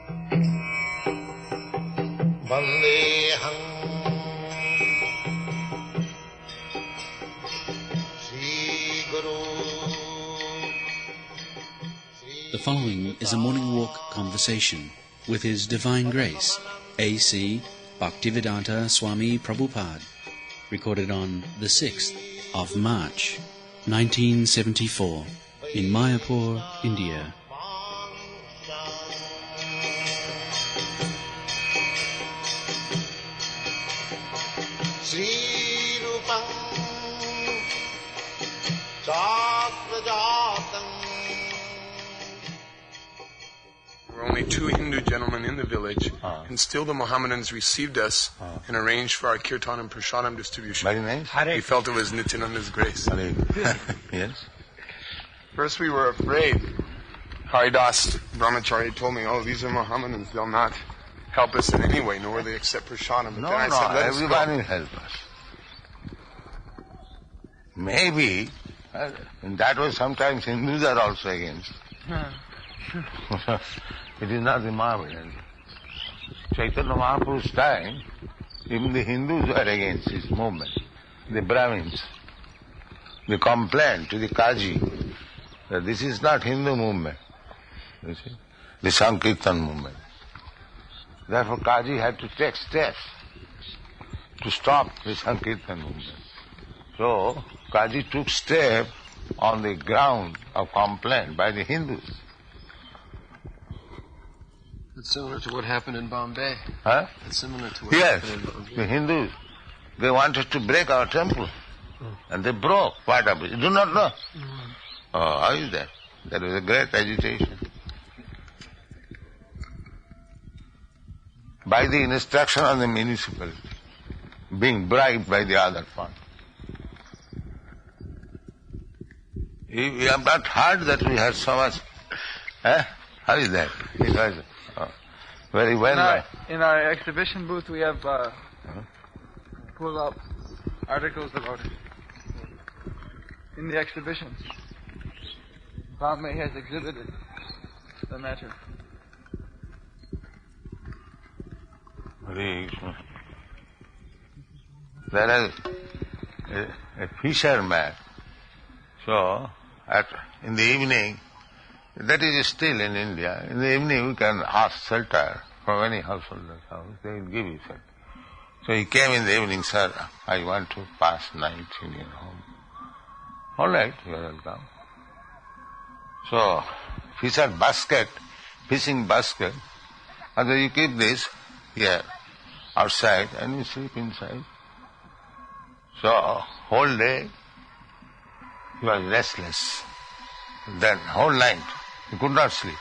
The following is a morning walk conversation with His Divine Grace, A.C. Bhaktivedanta Swami Prabhupada, recorded on the 6th of March, 1974, in Mayapur, India. We're only two Hindu gentlemen in the village, and still the Mohammedans received us and arranged for our kirtan and prasadam distribution. Very nice. We felt it was Nityananda's grace. Yes. First we were afraid. Haridas Brahmachari told me, these are Mohammedans, they'll not help us in any way, nor will they accept prasadam. But No, then I said, let us go. everybody will help us. Maybe, that was sometimes Hindus are also against. It is not the Mohammedan. Chaitanya Mahaprabhu's time, even the Hindus were against his movement. The Brahmins. They complained to the Kaji that this is not Hindu movement. You see? The Sankirtan movement. Therefore Kaji had to take steps to stop the Sankirtan movement. So Kaji took step on the ground of complaint by the Hindus. It's similar to what happened in Bombay. Huh? It's similar to what Yes, happened in Bombay. the Hindus, they wanted to break our temple. And they broke part of it. You do not know? Oh, how is that? There was a great agitation. By the instruction of the municipality, being bribed by the other part. You have not heard that we had so much. How is that? It was very well. In our exhibition booth, we have pull up articles about it. In the exhibitions, Bombay has exhibited the matter. Hare Krishna. There is a fisherman. So, in the evening, that is still in India, in the evening we can ask shelter from any householder's house, they will give you shelter. So he came in the evening, sir, I want to pass night in your home. All right, you are welcome. So, fishing basket, and then you keep this here, outside, and you sleep inside. So, whole day, he was restless. Then, whole night, he could not sleep.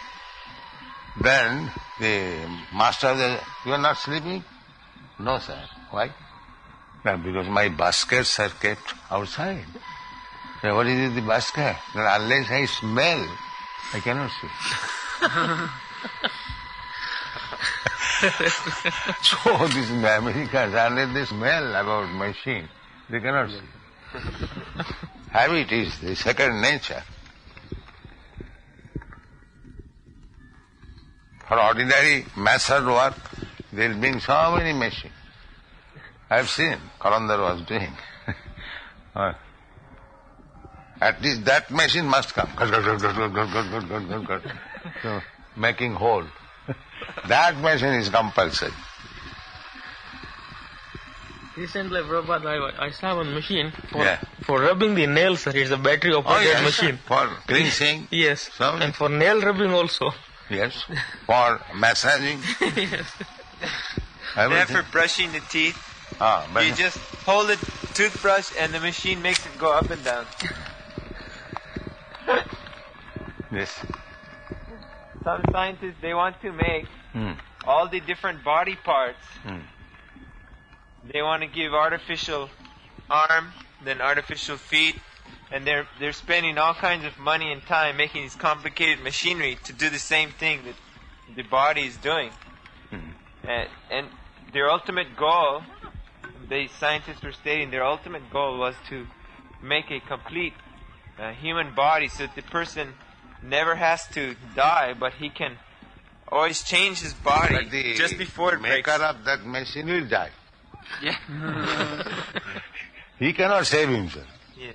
Then, the master said, you are not sleeping? No, sir. Why? No, because my baskets are kept outside. So, what is it, the basket? Unless I smell, I cannot sleep. So, these Americans, unless they smell about machine, they cannot sleep. Habit is the second nature. For ordinary master work, there will be so many machines. I have seen, Kalandar was doing. At least that machine must come. So, making hole. That machine is compulsory. Recently, Prabhupada, I saw one machine for rubbing the nails, sir. It's a battery-operated machine. For cleansing. Yes. So and for nail rubbing also. Yes. For massaging. Yes. Then for brushing the teeth, you just hold the toothbrush and the machine makes it go up and down. Yes. Some scientists, they want to make all the different body parts. They want to give artificial arm, then artificial feet, and they're spending all kinds of money and time making these complicated machinery to do the same thing that the body is doing. And their ultimate goal, the scientists were stating, their ultimate goal was to make a complete human body so that the person never has to die, but he can always change his body just before it breaks. The maker of that machine will die. Yeah. He cannot save himself. Yes.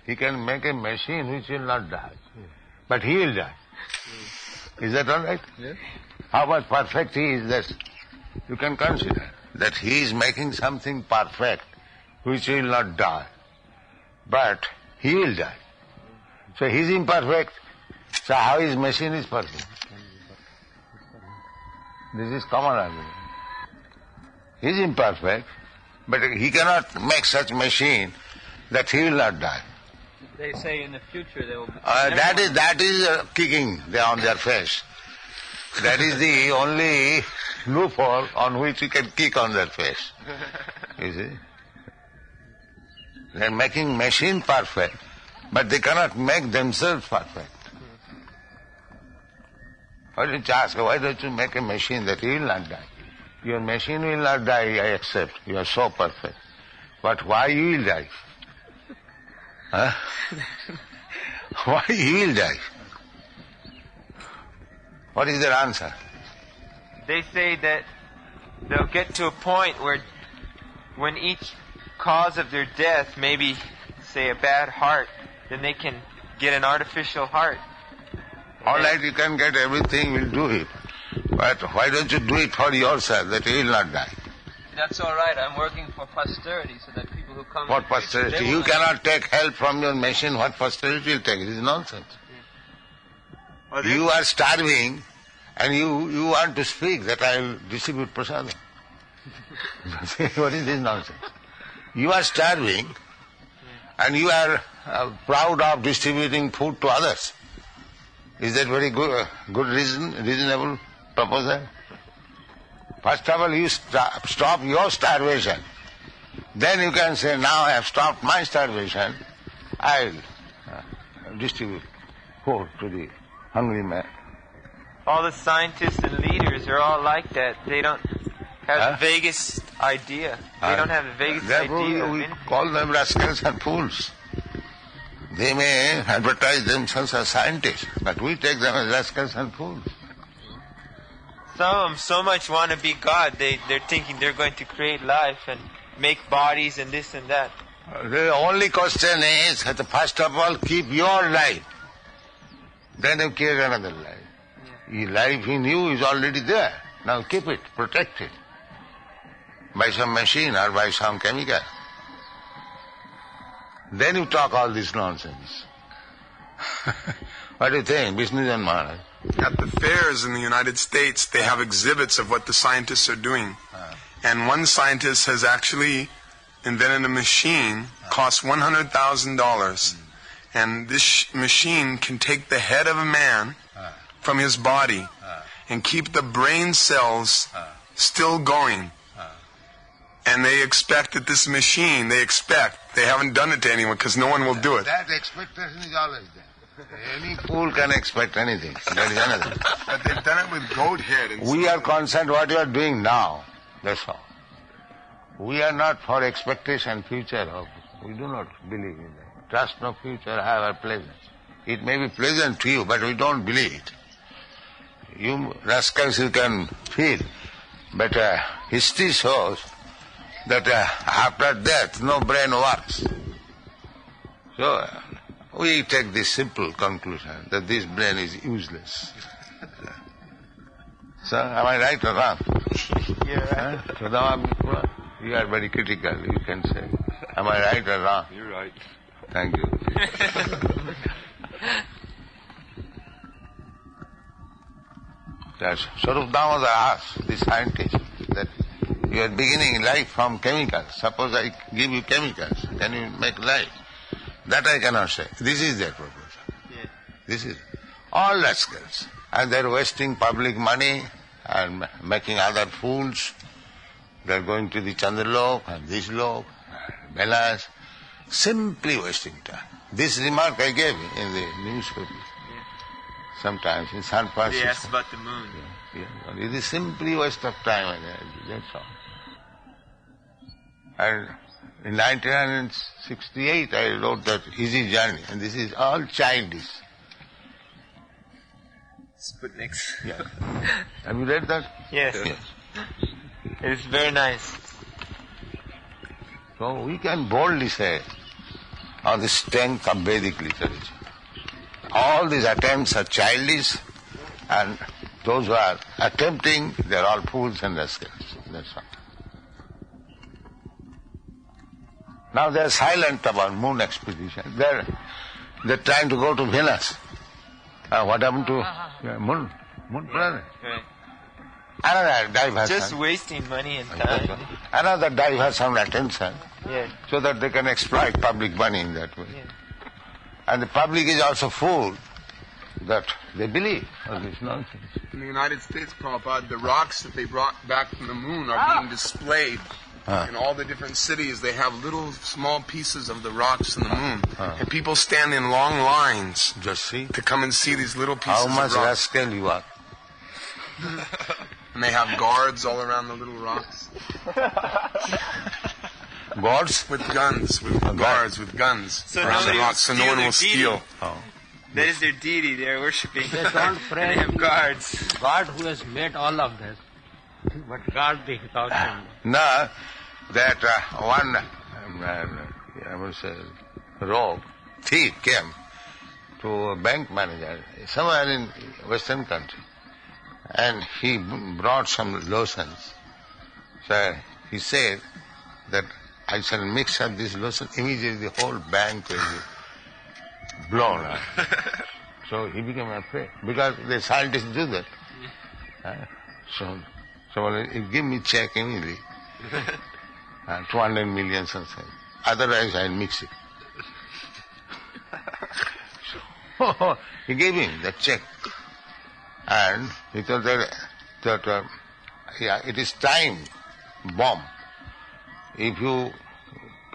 He can make a machine which will not die. But he will die. Is that all right? Yes. How much perfect he is, that you can consider. That he is making something perfect which will not die. But he will die. So he is imperfect. So how his machine is perfect? This is common argument. He is imperfect, but he cannot make such machine that he will not die. They say in the future they will be... That is kicking on their face. That is the only loophole on which you can kick on their face. You see? They are making machine perfect, but they cannot make themselves perfect. Why don't you ask, why don't you make a machine that he will not die? Your machine will not die, I accept. You are so perfect. But why you will die? Huh? Why he will die? What is their answer? They say that they'll get to a point where when each cause of their death, maybe, say, a bad heart, then they can get an artificial heart. All right, you can get everything, we'll do it. But why don't you do it for yourself, that you will not die? That's all right. I'm working for posterity, so that people who come... What posterity? You cannot take help from your machine. What posterity will take? It is nonsense. Well, You are starving, and you want to speak that I will distribute prasadam. What is this nonsense? You are starving, and you are proud of distributing food to others. Is that very good reasonable proposal? First of all, you stop your starvation. Then you can say, now I have stopped my starvation, I will distribute food to the hungry man. all the scientists and leaders are all like that. They don't have the vaguest idea. They don't have the vaguest idea. We call them rascals and fools. They may advertise themselves as scientists, but we take them as rascals and fools. Some of them so much want to be God, they're thinking they're going to create life and make bodies and this and that. The only question is, first of all, keep your life. Then you create another life. The life in you is already there. Now keep it, protect it. By some machine or by some chemical. Then you talk all this nonsense. What do you think, Vishnu and Maharaj? At the fairs in the United States, they have exhibits of what the scientists are doing. And one scientist has actually invented a machine, costs $100,000. And this machine can take the head of a man from his body and keep the brain cells still going. And they expect that this machine, they haven't done it to anyone because no one will do it. That expectation is always there. Any fool can expect anything. That is another. But they've done it with goat head. And We are concerned what you are doing now. That's all. We are not for expectation future. We do not believe in that. Trust no future, however pleasant. It may be pleasant to you, but we don't believe it. You rascals, you can feel. But history shows that after death, no brain works. So we take this simple conclusion that this brain is useless. So am I right or wrong? Yeah. So now you are very critical, you can say. Am I right or wrong? You're right. Thank you. That's Swarup Damodar asked the scientist that you are beginning life from chemicals. Suppose I give you chemicals, can you make life? That I cannot say. This is their proposal. Yeah. This is all rascals. And they are wasting public money and making other fools. They are going to the Chandralok and this lok, Melas, simply wasting time. This remark I gave in the newspaper. Sometimes in San Francisco. They asked about the moon. Yeah. It is simply waste of time and energy, that's all. And in 1968 I wrote that Easy Journey, and this is all childish. Sputniks. Yeah. Have you read that? Yes. It's very nice. So we can boldly say, on the strength of Vedic literature, all these attempts are childish, and those who are attempting, they are all fools and rascals. That's all. Now they are silent about moon expedition. They're trying to go to Venus. What happened to moon planet? Right. Another diversion. Just wasting money and time. Another diversion attention, Yeah. so that they can exploit public money in that way. Yeah. And the public is also fooled that they believe all this nonsense. In the United States, Prabhupada, the rocks that they brought back from the moon are being displayed. In all the different cities, they have little small pieces of the rocks in the moon. And people stand in long lines Just see to come and see these little pieces how much of rocks. rascal you are. And they have guards all around the little rocks. Gods? With guns, with guards, with guns So around the nobody rocks, so will no one steal will their steal. Oh. That is their deity they are worshipping. They don't pray. They have guards. God who has made all of this. But God the thousand. Now, that one, I would say, rogue, thief came to a bank manager somewhere in Western country, and he brought some lotions. So he said that I shall mix up this lotion, immediately the whole bank will be blown up. So he became afraid, because the scientists do that. So he give me check immediately, 200 million something. Otherwise I'll mix it. So he gave him that check, and he told that it is time bomb. If you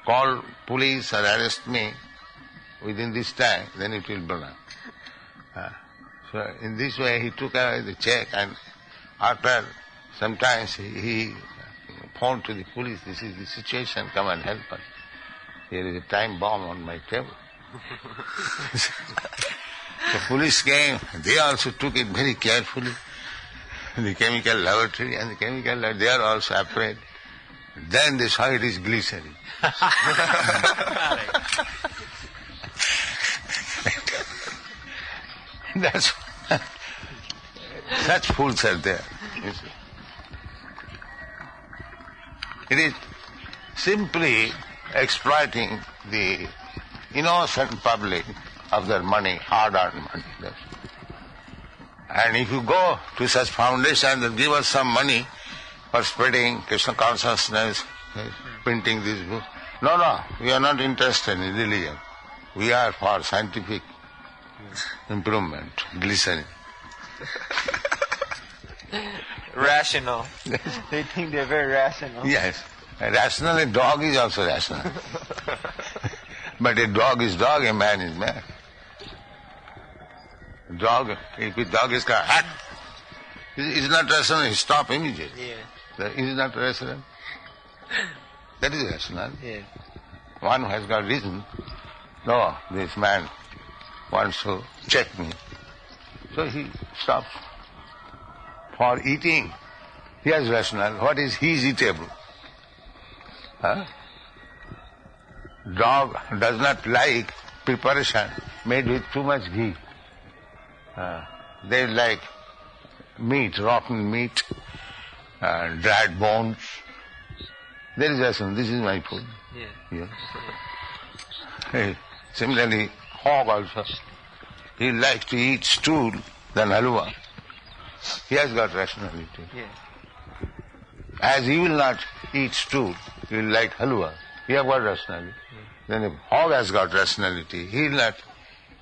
call police or arrest me within this time, then it will burn up. So in this way he took away the check, and after sometimes he phoned to the police, this is the situation, come and help us. Here is a time bomb on my table. The police came, they also took it very carefully. The chemical laboratory and the chemical lab, they are also afraid. Then they saw it is glycerin. That's such fools are there. You see. It is simply exploiting the innocent public of their money, hard-earned money. And if you go to such foundations and give us some money for spreading Krishna consciousness, printing this book, no, we are not interested in religion. We are for scientific improvement, glycerin. Rational. They think they're very rational. Yes. Rational, a dog is also rational. But a dog is dog, a man is man. Dog, if a dog is called, it's not rational, he stop immediately. Yeah. Is not rational? That is rational. Yeah. One who has got reason, no, this man wants to check me. So he stops. For eating, he has rational. What is he is eatable? Dog does not like preparation made with too much ghee. They like meat, rotten meat, dried bones. There is rational. This is my food. Yeah. Yes. Similarly, hog also. He likes to eat stool than halwa. He has got rationality. Yeah. As he will not eat stool, he will like halwa. He has got rationality. Then if hog has got rationality, he will not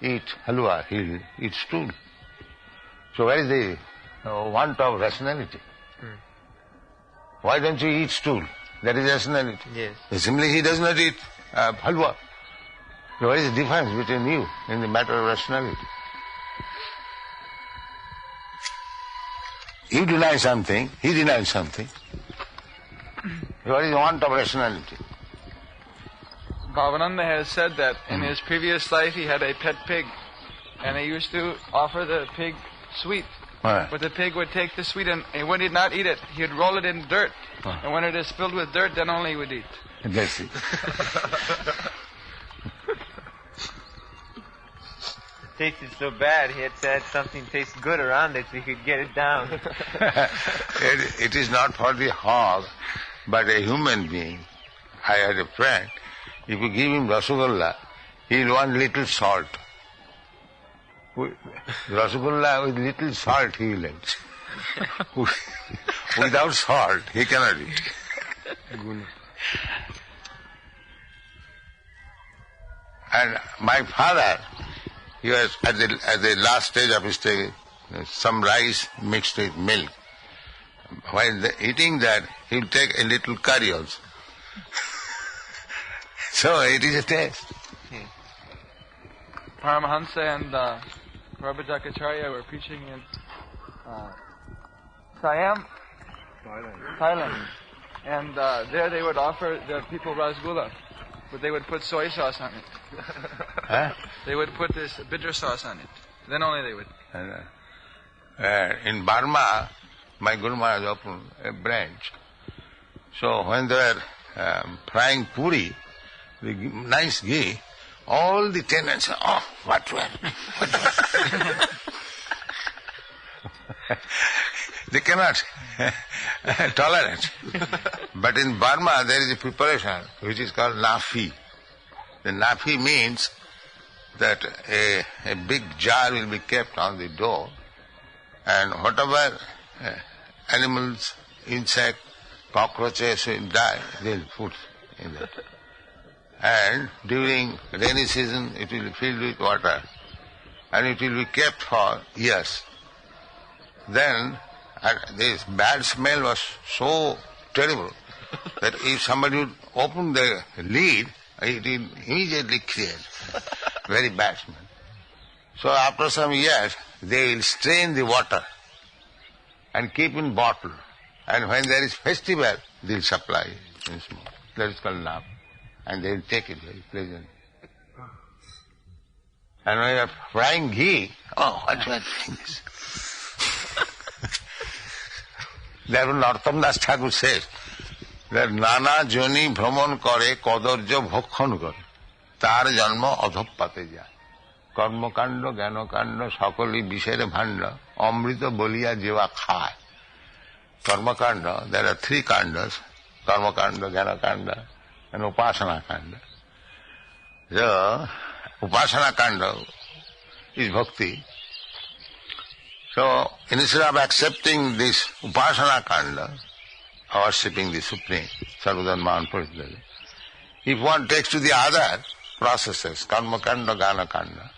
eat halwa, he will eat stool. So where is the want of rationality? Why don't you eat stool? That is rationality. Yes. Simply he does not eat halwa. So what is the difference between you in the matter of rationality? You deny something, he denies something. What is the want of rationality? Bhavananda has said that in his previous life he had a pet pig, and he used to offer the pig sweet But the pig would take the sweet and when he'd not eat it, he'd roll it in dirt. And when it is filled with dirt, then only he would eat. That's it. It tasted so bad, he had to add something taste good around it so he could get it down. It is not for the hog, but a human being. I had a friend, if you give him Rasagolla, he'll want little salt. Rasagolla with little salt he will eat. Without salt he cannot eat. And my father, he was at the last stage of his stay, some rice mixed with milk. While eating that, he will take a little curry also. So it is a taste. Paramahansa and Prabhupada were preaching in Siam, Thailand. And there they would offer the people rasgulla, but they would put soy sauce on it. Huh? They would put this bitter sauce on it. Then only they would. In Burma, my Guru Maharaj opened a branch. So when they were frying puri, the nice ghee, all the tenants say, oh, what well. They cannot tolerate. But in Burma there is a preparation which is called nafi. The nafi means that a big jar will be kept on the door, and whatever animals, insect, cockroaches will die, they will put in that. And during rainy season it will be filled with water and it will be kept for years. Then this bad smell was so terrible that if somebody would open the lid, it will immediately create very bad smell. So after some years, they will strain the water and keep in bottle. And when there is festival, they will supply in small. That is called naaf. And they will take it very pleasant. And when you are frying ghee, oh, what you are doing this? Therefore, Narottam Das Thakur says that Nana Joni Bhraman Kare Kadarjo Bhokkhon Kare Tar Janma Adhoppate Jay Karmakanda Gyanakanda Sakali Bishere Bhanda Amrita Boliya Jeva Khai. Karmakanda, there are three kandas, Karmakanda, Gyanakanda and Upasana Kanda. The Upasana Kanda is bhakti. So, instead of accepting this Upasana Kanda, worshipping the Supreme, Sarvadan Mahan Purushadeva, if one takes to the other processes, Karma Kanda, Gana Kanda,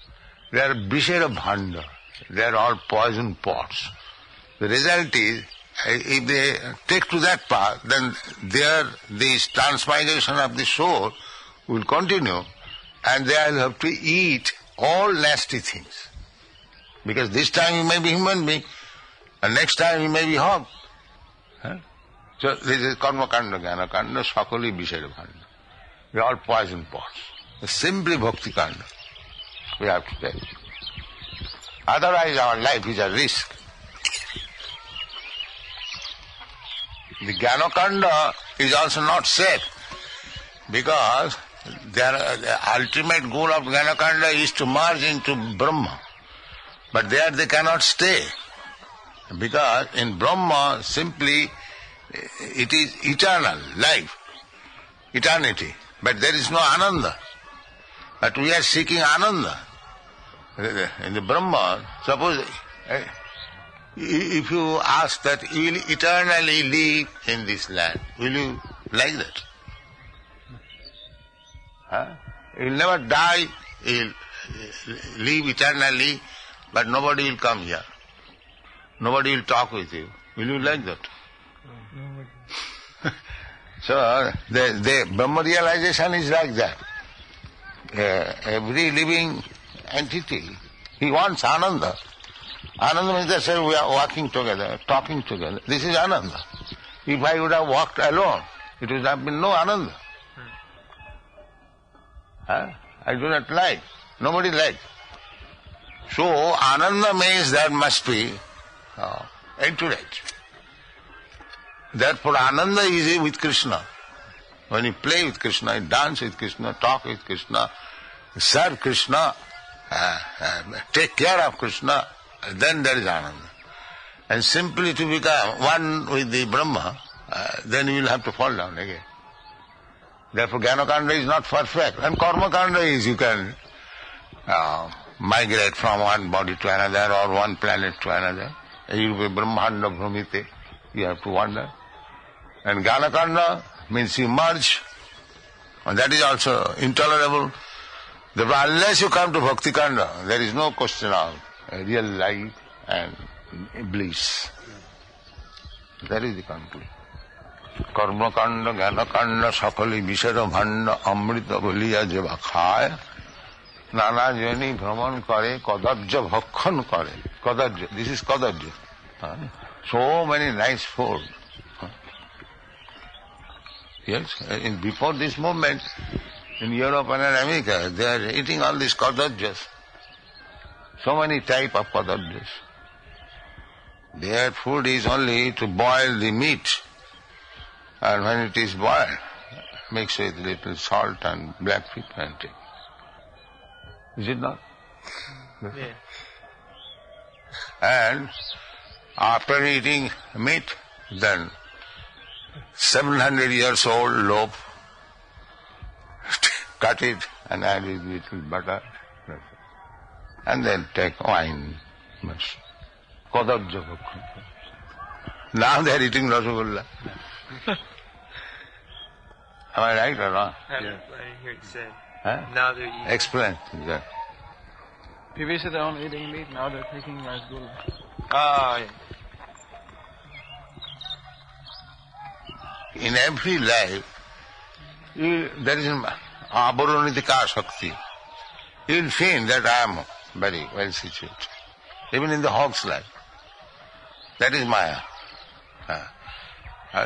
they are Bishera Bhanda, they are all poison pots. The result is, if they take to that path, then this transmigration of the soul will continue, and they will have to eat all nasty things. Because this time you may be human being, and next time you may be hog. Huh? So this is Karma Kanda, Jnana Kanda, Sakali Bishara Bhanda. We are all poison pots. Simply Bhakti Kanda we have to take. Otherwise our life is a risk. The Jnana Kanda is also not safe, because the ultimate goal of Jnana Kanda is to merge into Brahma. But there they cannot stay, because in Brahma simply it is eternal life, eternity. But there is no Ananda. But we are seeking Ananda. In the Brahma, suppose if you ask that you will eternally live in this land, will you like that? Huh? You will never die, you will live eternally, but nobody will come here. Nobody will talk with you. Will you like that? So, the Brahma realization is like that. Every living entity, he wants Ananda. Ananda means that say we are walking together, talking together. This is Ananda. If I would have walked alone, it would have been no Ananda. Huh? I do not like. Nobody likes. So, Ananda means there must be accurate. Therefore, Ananda is with Krishna. When you play with Krishna, you dance with Krishna, talk with Krishna, serve Krishna, take care of Krishna, then there is Ananda. And simply to become one with the Brahma, then you will have to fall down again. Therefore, Jnana-kanda is not perfect. And Karma-kanda is you can migrate from one body to another or one planet to another. You will be Brahmanda Bhramite. You have to wander. And Jnana-kanda means you merge. And that is also intolerable. Therefore, unless you come to Bhakti-kanda, there is no question of real life and bliss. That is the conclusion. Karma-kanda, Jnana-kanda, Sakali, Vishara, Bhanda, Amrita, Boliya, Jeva, Khaya, Nana, Jani, Brahman, Kare, Kadarja, Bhakhan, Kare. Kadarja, this is Kadarja. So many nice food. Yes, before this movement, in Europe and America, they are eating all these Kadarjas. So many type of Kadarjas. Their food is only to boil the meat. And when it is boiled, mix with little salt and black pepper and take. Is it not? Yeah. And after eating meat, then 700 years old loaf, cut it and add it with little butter, and then take wine. Now they are eating Rasagulla. Am I right or not? I didn't hear it said. Huh? Now they're eating. Explain. Yeah. Previously they're only eating meat, now they're taking rasgulla. Oh, yeah. In every life, there is an avaronitika shakti. You will feel that I am very well situated. Even in the hog's life. That is Maya.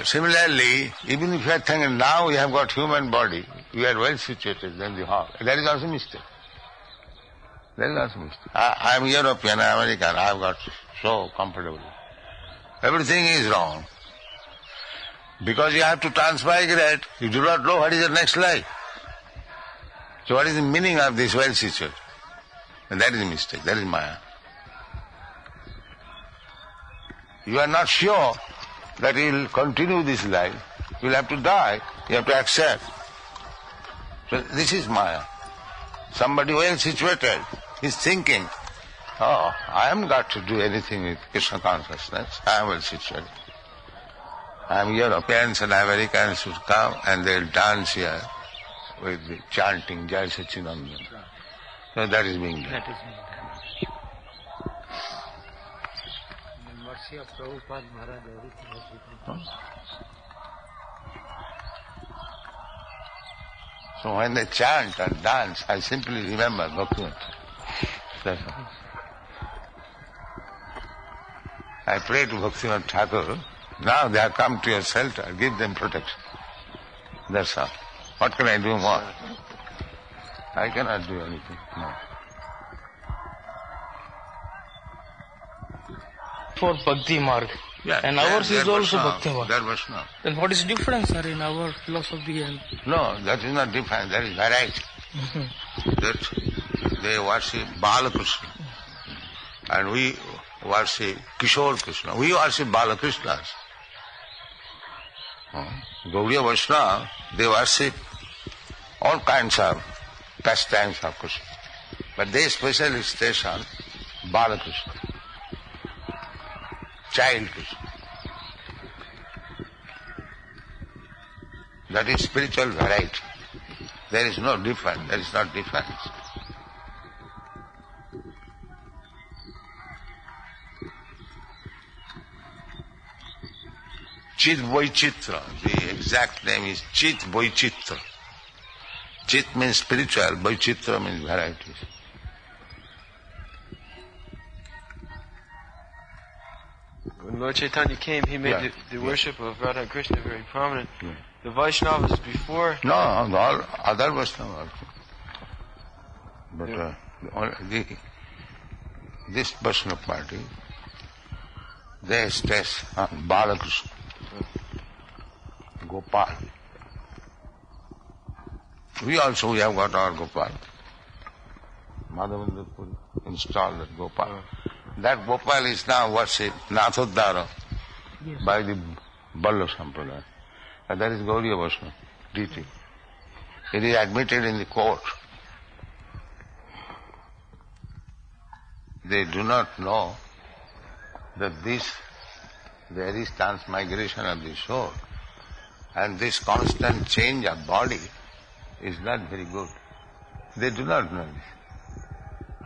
Similarly, even if you are thinking now you have got human body, you are well situated than the hog. That is also mistake. That is also mistake. I am European, American, I have got so comfortable. Everything is wrong. Because you have to transmigrate, you do not know what is the next life. So what is the meaning of this well situated? And that is a mistake, that is Maya. You are not sure that you will continue this life. You will have to die. You have to accept. So this is Maya. Somebody well situated is thinking, oh, I haven't got to do anything with Krishna consciousness. I am well situated. I am Europeans and Americans should come and they will dance here with the chanting Jai Satchidananda. So that is being done. That is being done. The mercy of Prabhupada Maharaj, everything has become. So when they chant and dance, I simply remember Bhaktivinoda. That's all. I pray to Bhaktivinoda Thakur, now they have come to your shelter, give them protection. That's all. What can I do more? I cannot do anything more. For Bhakti Marg. Yeah, And ours is also Bhakti Marg. There was no. Then what is the difference, sir, in our philosophy and... No, that is not different, that is variety. That they worship Balakrishna. And we worship Kishore Krishna. We worship Balakrishnas. Gaudiya Vaishnava, they worship all kinds of pastimes of Krishna. But they specially station Balakrishna. Child Krishna. That is spiritual variety. There is no difference, there is not difference. Chit Vaicitra, the exact name is Chit Vaicitra. Chit means spiritual, Vaicitra means varieties. When Lord Chaitanya came, he made the worship of Radha Krishna very prominent. Yeah. The Vaishnavas before... No, all other Vaishnavas also. But this Vaishnava party, they stress on Balakrishna, Gopal. We have got our Gopal. Madhavendra Puri installed that Gopal. That Gopal is now worshipped, Nathodhara, by the Balla Sampradaya. And that is Gauriya Vaishnava deity. It is admitted in the court. They do not know that there is transmigration of the soul, and this constant change of body is not very good. They do not know this.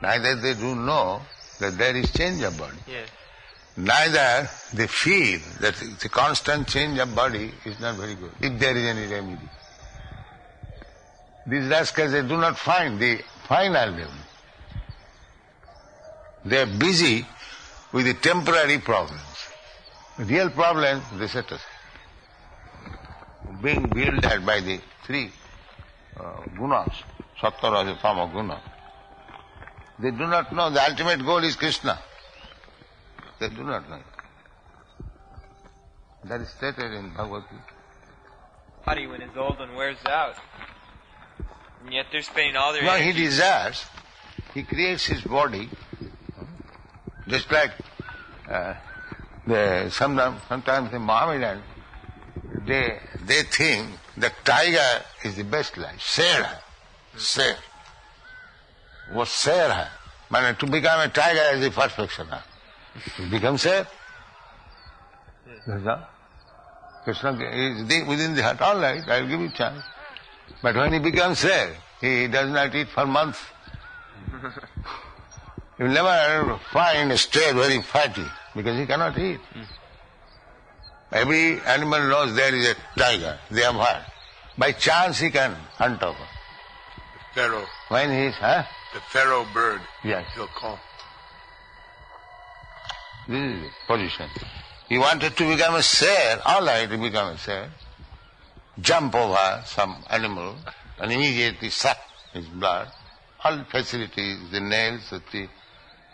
Neither they do know that there is change of body. Yes. Neither they feel that the constant change of body is not very good, if there is any remedy. These rascals, they do not find the final remedy. They are busy with the temporary problems. The real problems, they set aside. Being bewildered by the three gunas, sattva, raja, tama guna. They do not know the ultimate goal is Krishna. They do not know it. That is stated in Bhagavad Gita. Body when it's old and wears out. And yet they're spending all their No, he energy. desires, he creates his body, just like sometimes the Mohammedans, they think that tiger is the best life. Sher hai. Sher. What sher hai? Man, to become a tiger is the perfection. To become sher. Krishna is within the heart. All right, I'll give you a chance. But when he becomes sher, he does not eat for months. You will never find a stray very fatty because he cannot eat. Every animal knows there is a tiger. They have heard. By chance he can hunt over. Pharaoh. When he is, The pharaoh bird. Yes. He'll call. This is the position. He wanted to become a sare. All right, he become a sare. Jump over some animal and immediately suck his blood. All the facilities, the nails, the teeth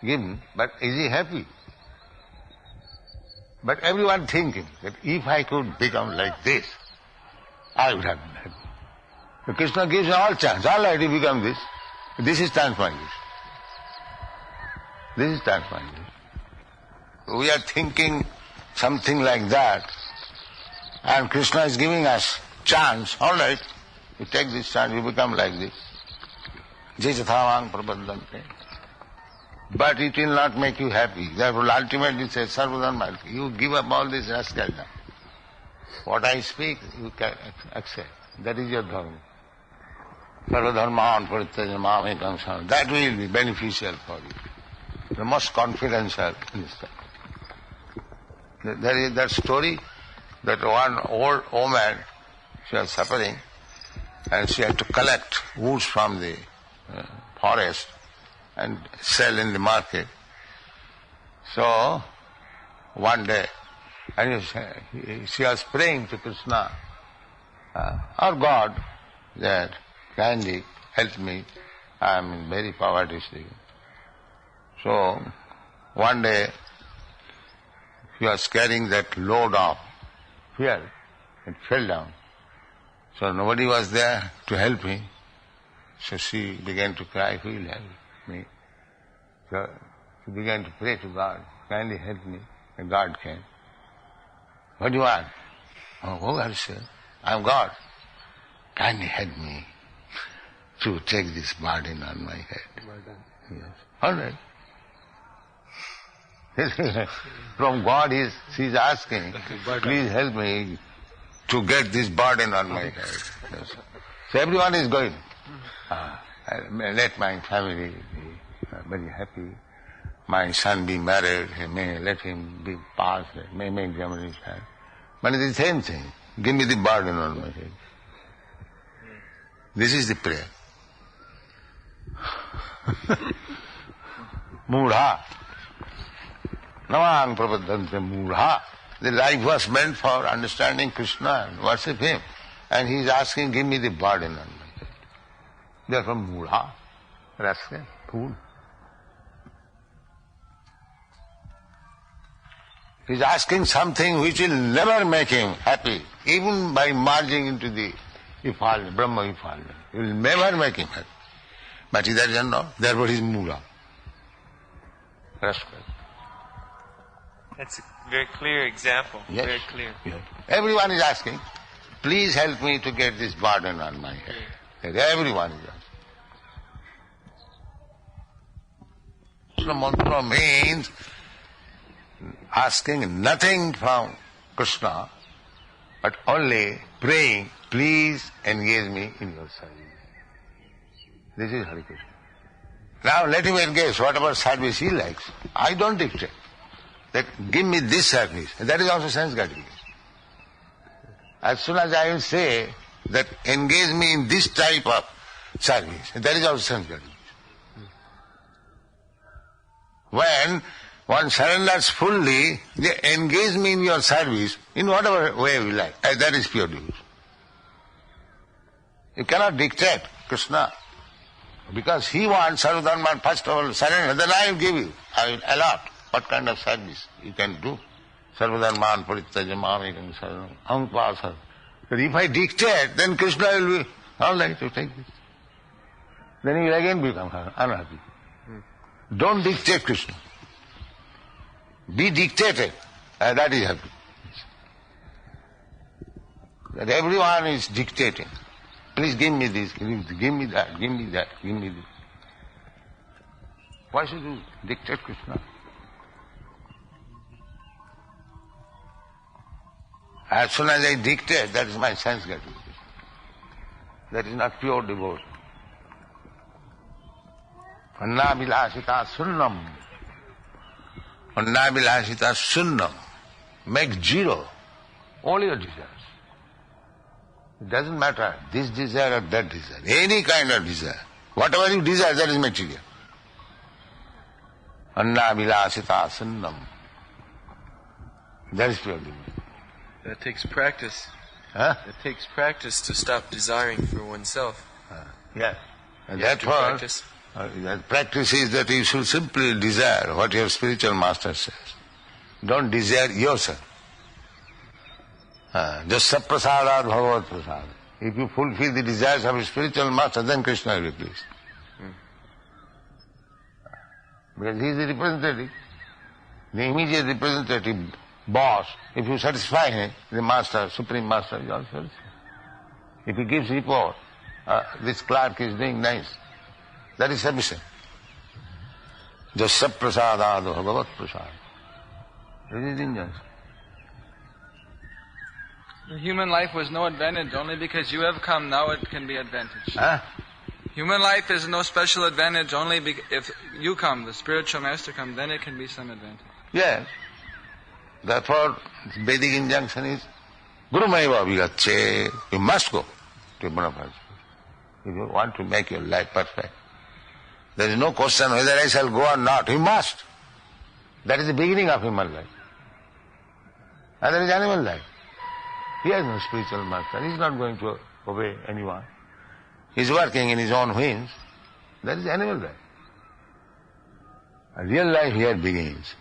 given. But is he happy? But everyone thinking that if I could become like this, I would have been happy. So Krishna gives all chance. All right, you become this. This is transmigration. This is transmigration. We are thinking something like that, and Krishna is giving us chance. All right, you take this chance, you become like this. Jechathavang prabandante. But it will not make you happy. Therefore, ultimately says, Sarvadharma, you give up all this rascal now. What I speak, you can accept. That is your dharma. Sarvadharman parityaja mamekam. That will be beneficial for you. The most confidential in this time. There is that story that one old woman, she was suffering, and she had to collect woods from the forest and sell in the market. So, one day, and she was praying to Krishna, or God, that kindly help me, I am in very poverty-stricken. So, one day, she was carrying that load of fuel, it fell down. So nobody was there to help me. So she began to cry, who will help me? So she began to pray to God, kindly help me. And God came. What do you want? Oh, I said, I am God. Kindly help me to take this burden on my head. Yes. All right. From God she is asking, please help me to get this burden on my head. Yes. So everyone is going. Let my family be very happy. My son be married. May let him be passed. May make examination. But it is the same thing. Give me the burden on my head. This is the prayer. Mudha. Namang prapadante mudha. The life was meant for understanding Krishna and worship Him. And he is asking, give me the burden on my head. Therefore mudha, rascal, fool. He's asking something which will never make him happy, even by merging into the effulgence, Brahma effulgence. It will never make him happy. But he doesn't know, therefore he is Mula. Respect. That's a very clear example. Yes. Very clear. Yes. Everyone is asking, please help me to get this burden on my head. Everyone is asking. So mantra means asking nothing from Krishna, but only praying, please engage me in your service. This is Hare Krishna. Now let him engage whatever service he likes. I don't dictate. That give me this service. That is also sense gratification. As soon as I will say that engage me in this type of service, that is also sense gratification. When one surrenders fully, they engage me in your service in whatever way you like. That is pure devotion. You cannot dictate Krishna. Because he wants Sarvadharma first of all surrender, then I will give you. I will allot what kind of service you can do. Sarvadharman parityajamami ankvasa. But if I dictate, then Krishna will be, all right, you take this. Then he will again become unhappy. Don't dictate Krishna. Be dictated. That is happy. That everyone is dictating. Please give me this, give me that, give me that, give me this. Why should you dictate Krishna? As soon as I dictate, that is my sense gratification. That is not pure devotion. Anna vilasita sunnam. Anna vilasita sunnam. Make zero all your desires. It doesn't matter this desire or that desire, any kind of desire. Whatever you desire, that is material. Anna vilasita sunnam. That is pure devotion. That takes practice. Huh? It takes practice to stop desiring for oneself. Yes. And You have to therefore, practice. that practice is that you should simply desire what your spiritual master says. Don't desire yourself. Just saprasadat bhagavat prasad. If you fulfill the desires of your spiritual master, then Krishna will be pleased. Because he is the representative, the immediate representative boss. If you satisfy him, the master, supreme master is also satisfied. If he gives report, this clerk is doing nice, that is sufficient. Just saprasadat bhagavat prasad. This is injustice. Human life was no advantage. Only because you have come, now it can be advantage. Huh? Human life is no special advantage. Only if you come, the spiritual master come, then it can be some advantage. Yes. Therefore, Vedic injunction is Gurumaiva vigatche. You must go to bona fide. If you want to make your life perfect. There is no question whether I shall go or not. You must. That is the beginning of human life. And there is animal life. He has no spiritual master. He is not going to obey anyone. He is working in his own whims. That is animal life. A real life here begins.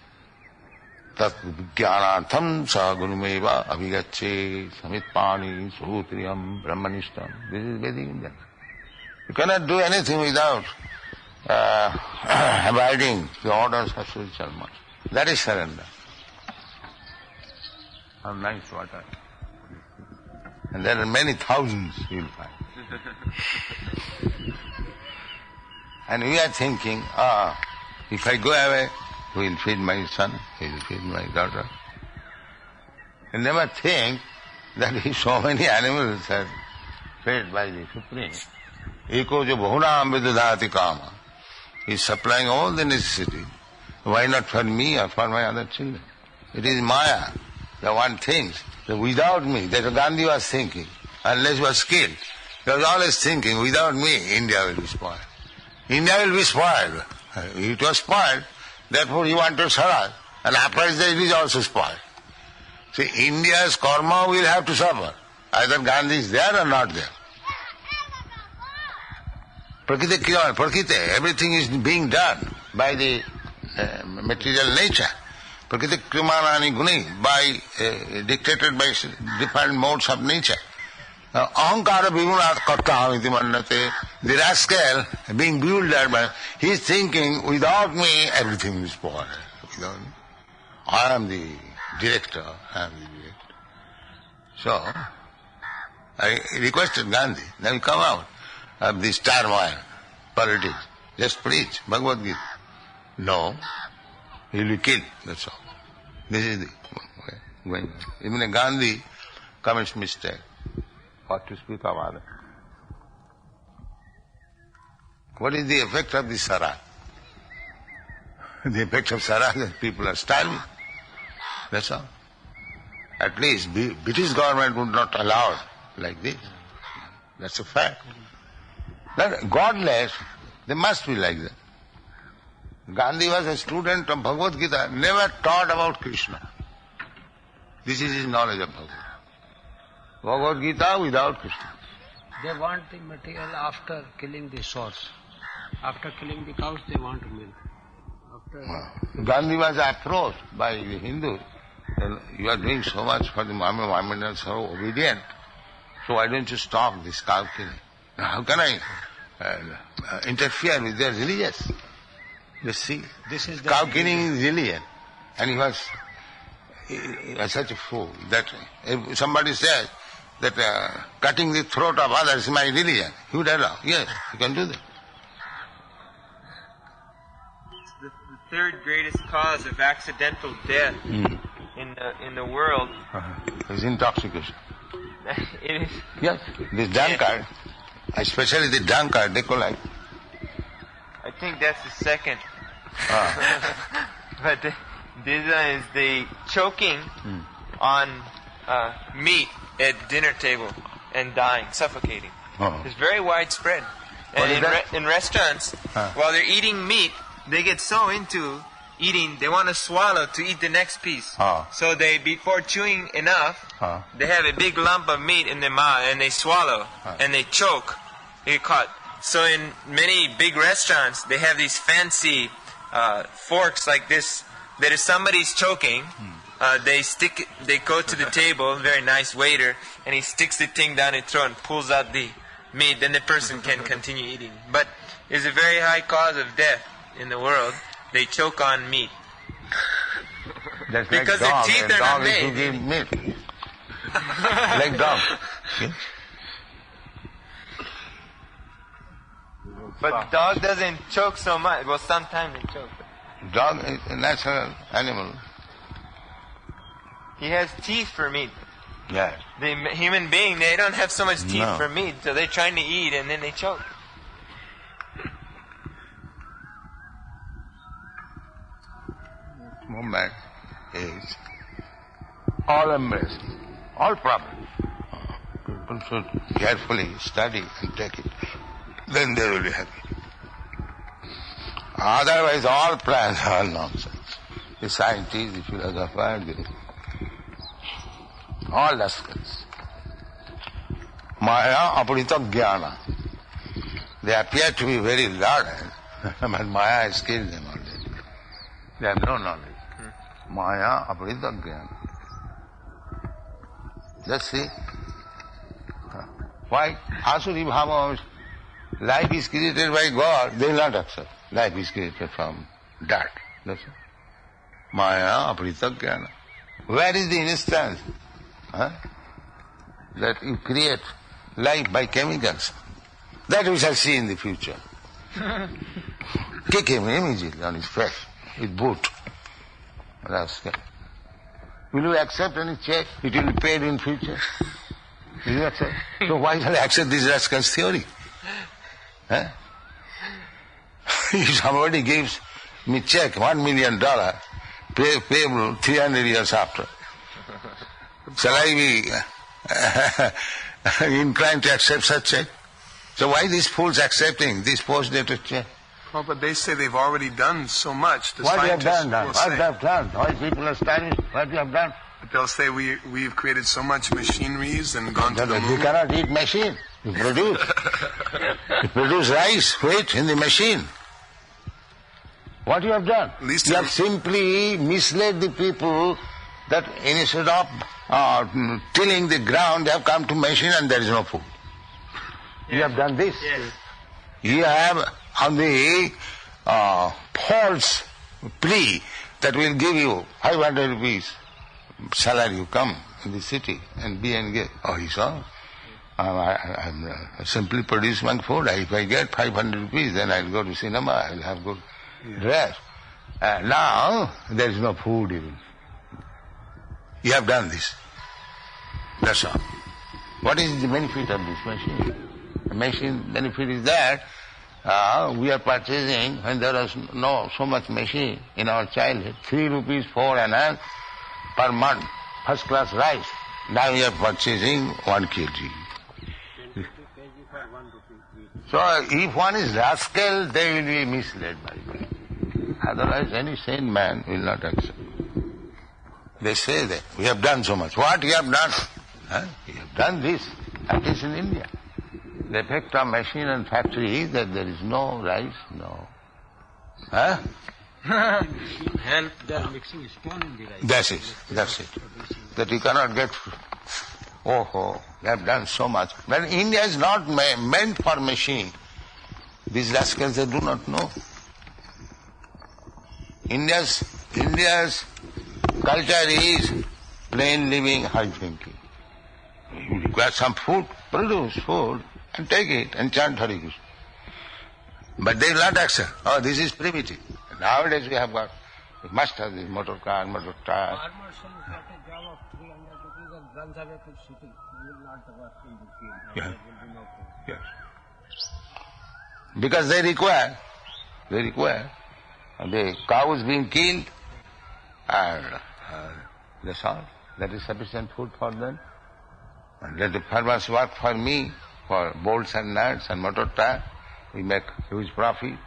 Tat vijnanartham sa gurumeva abhigache samitpani sutriyam brahmanishtam. This is Vedic injunction. You cannot do anything without abiding the orders of spiritual master. That is surrender. How nice water. And there are many thousands you will find. And we are thinking, if I go away, who will feed my son, he will feed my daughter. And never think that if so many animals are fed by the Supreme, Eko jo bahunam vidadhati kama, he is supplying all the necessity. Why not for me or for my other children? It is Maya. The one thinks that without me, that Gandhi was thinking, unless he was skilled, he was always thinking, without me, India will be spoiled. India will be spoiled. It was spoiled, therefore he wanted Swaraj. And after that it is also spoiled. See, India's karma will have to suffer. Either Gandhi is there or not there. Prakriti, everything is being done by the material nature. Prakriti krimanani guni, dictated by different modes of nature. Ahankara vigunat karta iti mannate. The rascal, being bewildered by, he is thinking, without me, everything is spoiled. I am the director, So, I requested Gandhi, now you come out of this turmoil, politics, just preach Bhagavad Gita. No, he will be killed, that's all. This is the going on. Even a Gandhi commits mistake. What to speak of others? What is the effect of the Sara? The effect of Sara is that people are starving. That's all. At least British government would not allow it like this. That's a fact. That godless, they must be like that. Gandhi was a student of Bhagavad Gita, never taught about Krishna. This is his knowledge of Bhagavad Gita. Bhagavad Gita without Krishna. They want the material after killing the source. After killing the cows, they want milk. Gandhi was approached by the Hindus. You are doing so much for the Mohammedan are so obedient. So why don't you stop this cow killing? How can I interfere with their religious? You see, this is cow killing is religion. And he was such a fool that if somebody says that cutting the throat of others is my religion, he would allow. Yes, you can do that. The third greatest cause of accidental death in the world is intoxication. It is. Yes, this drunkard, especially the drunkard, they collect. I think that's the second. But this is the choking on meat at dinner table and dying, suffocating. It's very widespread. And in restaurants, while they're eating meat, they get so into eating, they want to swallow to eat the next piece. So they, before chewing enough, they have a big lump of meat in their mouth and they swallow and they choke. They get caught. So in many big restaurants, they have these fancy forks like this, that if somebody's choking, they go to the table, very nice waiter, and he sticks the thing down his throat and pulls out the meat, then the person can continue eating. But it's a very high cause of death in the world. They choke on meat. That's because like dog. the teeth are not made. Dog give meat. Like dog. But dog doesn't choke so much. Well, sometimes it chokes. Dog is a natural animal. He has teeth for meat. Yes. The human being, they don't have so much teeth for meat, so they're trying to eat and then they choke. Movement is all embracing, all problems. People should carefully study and take it. Then they will be happy. Otherwise, all plans are nonsense. The scientists, the philosophers, all rascals. Maya aparita jnana. They appear to be very learned, but Maya has killed them already. They have no knowledge. Maya aparita jnana. Just see. Why? Asuri bhava. Life is created by God, they will not accept. Life is created from dirt. That's all. Maya aparita jnana. Where is the instance that you create life by chemicals? That we shall see in the future. Kick him immediately on his face with boot. Rascal. Will you accept any check? It will be paid in future. Will you accept? So why shall I accept this rascal's theory? If somebody gives me check, $1 million, payable 300 years after, shall I be inclined to accept such check? So why these fools accepting this post-dated check? Well, but they say they've already done so much. The what you have done? will What say, you have done? Why people are studying? What you have done? But they'll say we've created so much machineries and gone to the You moon. cannot eat machine. You produce. You produce rice, wheat in the machine. What you have done? At least you have simply misled the people that instead of tilling the ground, they have come to machine and there is no food. Yes. You have done this. Yes. You have on the false plea that will give you 500 rupees salary, you come in the city and be engaged. Oh, he saw. I simply produce my food. If I get 500 rupees, then I'll go to cinema, I'll have good dress. Now, there is no food even. You have done this. That's all. What is the benefit of this machine? The machine benefit is that we are purchasing, when there was no so much machine in our childhood, 3 rupees 4 anna per month, first class rice. Now we are purchasing 1 kg. So if one is rascal, they will be misled by it. Otherwise any sane man will not accept. They say that we have done so much. What you have done? You have done this, at least in India. The effect of machine and factory is that there is no rice, no. Help, they are mixing stone in the rice. That's it. That you cannot get. They have done so much. But India is not meant for machine. These rascals, they do not know. India's culture is plain living, high drinking. You require some food, produce food, and take it and chant Hare Krishna. But they will not accept. Oh, this is primitive. Nowadays we must have this motor car, motor tire. Farmers will get a job of 300 rupees and runs away to city. He will not work in the field. Yeah. There will be no food. Yes. Because they require. The cow is being killed, and that's all. That is sufficient food for them. And let the farmers work for me, for bolts and nuts and motor tire. We make huge profit.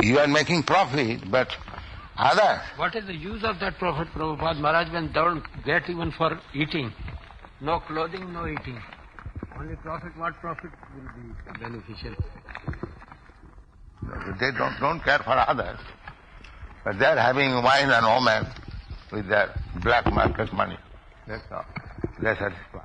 You are making profit, but others. What is the use of that profit, Prabhupada Maharaj, when they don't get even for eating? No clothing, no eating. Only profit, what profit will be beneficial? They don't care for others. But they are having wine and women with their black market money. That's all. They satisfy.